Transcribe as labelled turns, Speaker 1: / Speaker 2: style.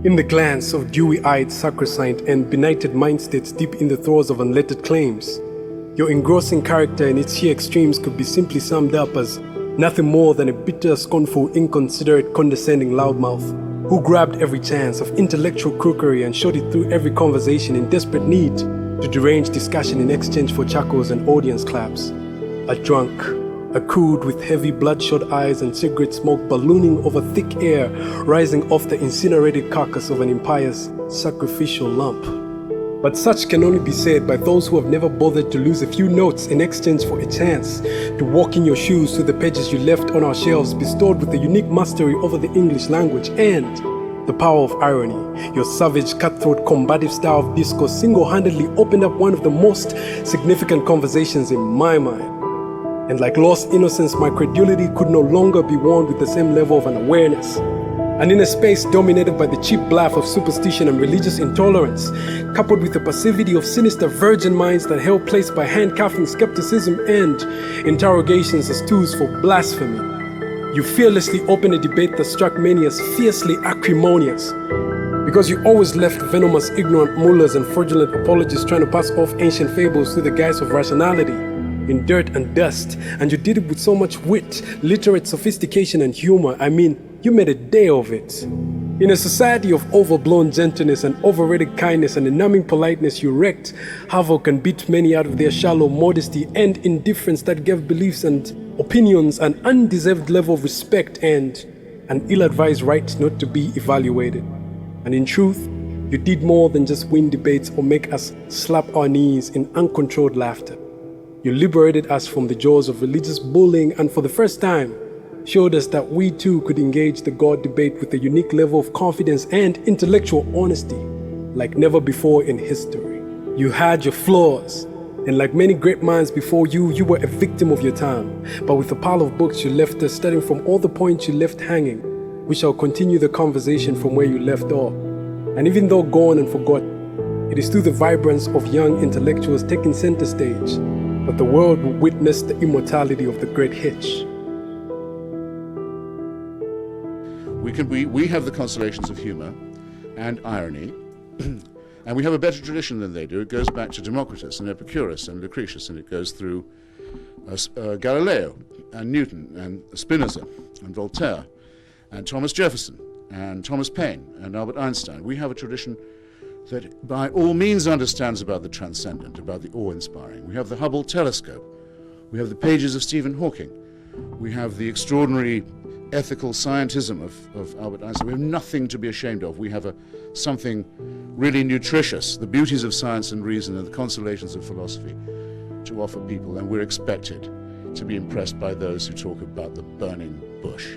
Speaker 1: In the glance of dewy-eyed sacrosanct and benighted mind states deep in the throes of unlettered claims, your engrossing character in its sheer extremes could be simply summed up as nothing more than a bitter, scornful, inconsiderate, condescending loudmouth who grabbed every chance of intellectual crookery and shot it through every conversation in desperate need to derange discussion in exchange for chuckles and audience claps. A drunk, a cood with heavy bloodshot eyes and cigarette smoke ballooning over thick air rising off the incinerated carcass of an impious, sacrificial lump. But such can only be said by those who have never bothered to lose a few notes in exchange for a chance to walk in your shoes through the pages you left on our shelves, bestowed with a unique mastery over the English language and the power of irony. Your savage, cutthroat, combative style of discourse single-handedly opened up one of the most significant conversations in my mind. And like lost innocence, my credulity could no longer be worn with the same level of an awareness. And in a space dominated by the cheap bluff of superstition and religious intolerance, coupled with the passivity of sinister virgin minds that held place by handcuffing skepticism and interrogations as tools for blasphemy, you fearlessly opened a debate that struck many as fiercely acrimonious. Because you always left venomous, ignorant mullahs and fraudulent apologists trying to pass off ancient fables through the guise of rationality in dirt and dust, and you did it with so much wit, literate sophistication and humor. I mean, you made a day of it. In a society of overblown gentleness and overrated kindness and a numbing politeness, you wreaked havoc and beat many out of their shallow modesty and indifference that gave beliefs and opinions an undeserved level of respect and an ill-advised right not to be evaluated. And in truth, you did more than just win debates or make us slap our knees in uncontrolled laughter. You liberated us from the jaws of religious bullying and for the first time showed us that we too could engage the God debate with a unique level of confidence and intellectual honesty like never before in history. You had your flaws, and like many great minds before you, you were a victim of your time. But with a pile of books you left us, starting from all the points you left hanging, we shall continue the conversation from where you left off. And even though gone and forgotten, it is through the vibrance of young intellectuals taking center stage that the world will witness the immortality of the great Hitch.
Speaker 2: We have the consolations of humor and irony, and we have a better tradition than they do. It goes back to Democritus and Epicurus and Lucretius, and it goes through Galileo and Newton and Spinoza and Voltaire and Thomas Jefferson and Thomas Paine and Albert Einstein. We have a tradition that by all means understands about the transcendent, about the awe-inspiring. We have the Hubble telescope. We have the pages of Stephen Hawking. We have the extraordinary ethical scientism of Albert Einstein. We have nothing to be ashamed of. We have something really nutritious, the beauties of science and reason and the consolations of philosophy to offer people, and we're expected to be impressed by those who talk about the burning bush.